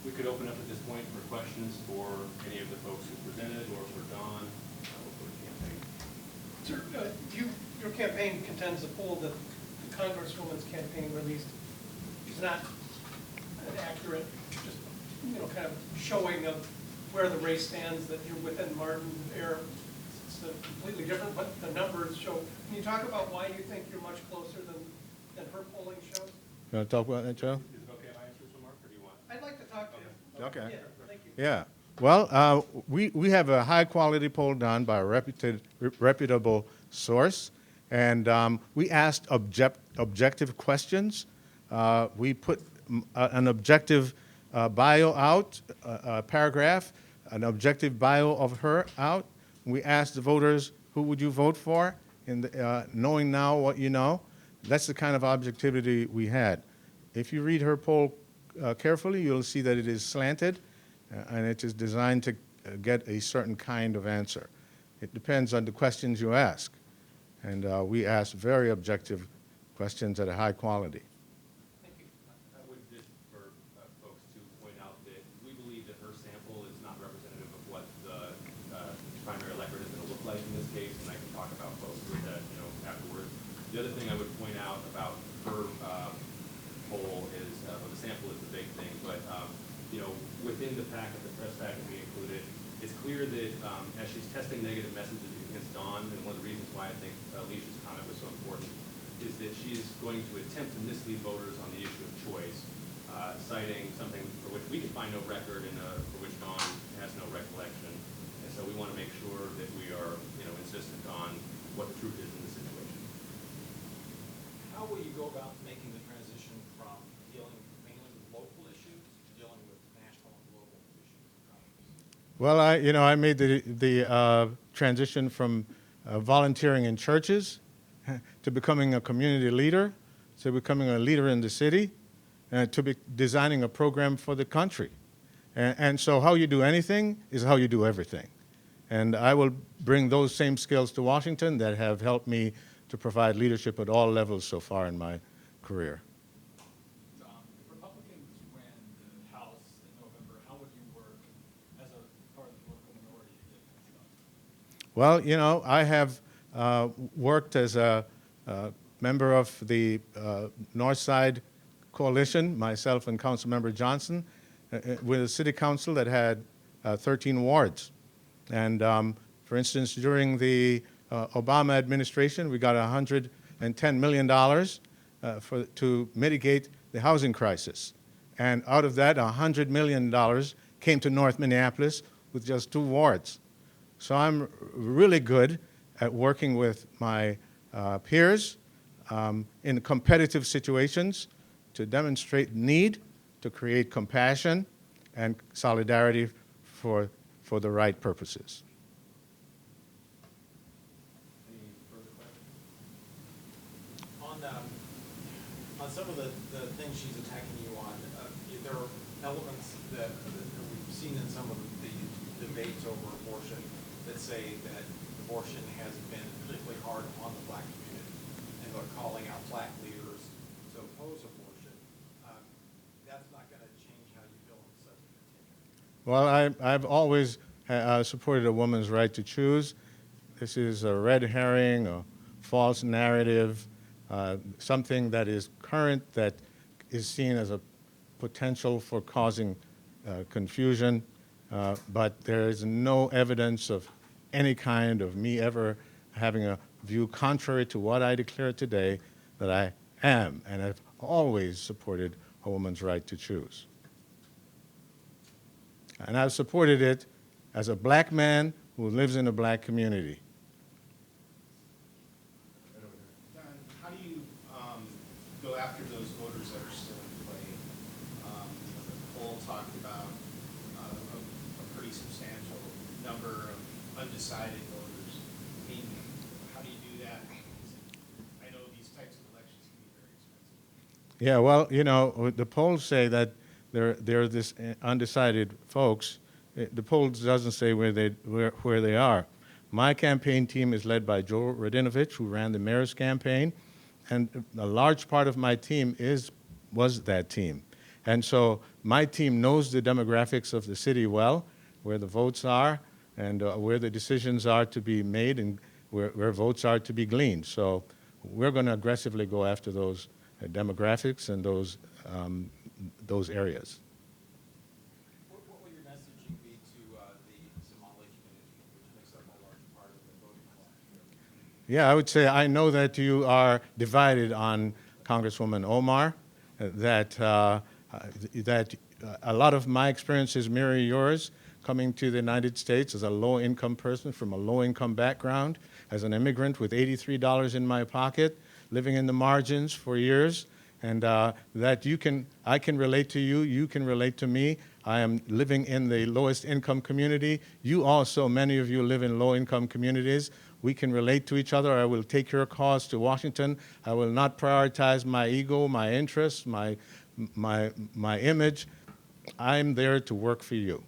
We could open up at this point for questions for any of the folks who presented or for Dawn. We'll go to campaign. Sir, your campaign contends the poll that the Congresswoman's campaign released is not an accurate, just, kind of showing of where the race stands, that you're within Martin Air. It's completely different, but the numbers show. Can you talk about why you think you're much closer than her polling shows? You want to talk about that, Joe? Is it okay if I answer this one, Mark, or do you want? I'd like to talk to you. Okay. Yeah, thank you. Yeah. Well, we have a high-quality poll done by a reputable source, and we asked objective questions. We put an objective bio out, a paragraph, an objective bio of her out. We asked the voters, who would you vote for, knowing now what you know. That's the kind of objectivity we had. If you read her poll carefully, you'll see that it is slanted, and it is designed to get a certain kind of answer. It depends on the questions you ask. And we asked very objective questions at a high quality. Thank you. I would just, for folks to point out that we believe that her sample is not representative of what the primary electorate is going to look like in this case, and I can talk about folks with that, afterwards. The other thing I would point out about her poll is, well, the sample is the big thing, but within the packet, the press packet we included, it's clear that as she's testing negative messages against Dawn, and one of the reasons why I think Alicia's comment was so important is that she's going to attempt to mislead voters on the issue of choice, citing something for which we can find no record and for which Dawn has no recollection. And so we want to make sure that we are, insistent on what the truth is in this situation. How will you go about making the transition from dealing mainly with local issues to dealing with national and global issues? Well, I made the transition from volunteering in churches to becoming a community leader, to becoming a leader in the city, to designing a program for the country. And so how you do anything is how you do everything. And I will bring those same skills to Washington that have helped me to provide leadership at all levels so far in my career. If Republicans win the House in November, how would you work as a part of the political minority to get things done? Well, I have worked as a member of the North Side Coalition, myself and Councilmember Johnson, with a city council that had 13 wards. And for instance, during the Obama administration, we got $110 million to mitigate the housing crisis. And out of that, $100 million came to North Minneapolis with just 2 wards. So I'm really good at working with my peers in competitive situations to demonstrate need, to create compassion and solidarity for the right purposes. Any further questions? On some of the things she's attacking you on, there are elements that we've seen in some of the debates over abortion that say that abortion has been particularly hard on the black community, and they're calling out black leaders to oppose abortion. That's not going to change how you feel on the subject. Well, I've always supported a woman's right to choose. This is a red herring, a false narrative, something that is current, that is seen as a potential for causing confusion, but there is no evidence of any kind of me ever having a view contrary to what I declare today, that I am and have always supported a woman's right to choose. And I've supported it as a black man who lives in a black community. Don, how do you go after those voters that are still in play? The poll talked about a pretty substantial number of undecided voters. I mean, how do you do that? I know these types of elections can be very expensive. Yeah, well, the polls say that there are this undecided folks. The polls doesn't say where they are. My campaign team is led by Joe Radinovich, who ran the mayor's campaign, and a large part of my team was that team. And so my team knows the demographics of the city well, where the votes are, and where the decisions are to be made, and where votes are to be gleaned. So we're going to aggressively go after those demographics and those areas. What will your messaging be to the Somali community, which makes up a large part of the voting bloc? Yeah, I would say I know that you are divided on Congresswoman Omar, that a lot of my experiences mirror yours, coming to the United States as a low-income person from a low-income background, as an immigrant with $83 in my pocket, living in the margins for years, and that I can relate to you, you can relate to me. I am living in the lowest income community. You also, many of you live in low-income communities. We can relate to each other. I will take your cause to Washington. I will not prioritize my ego, my interests, my image. I'm there to work for you.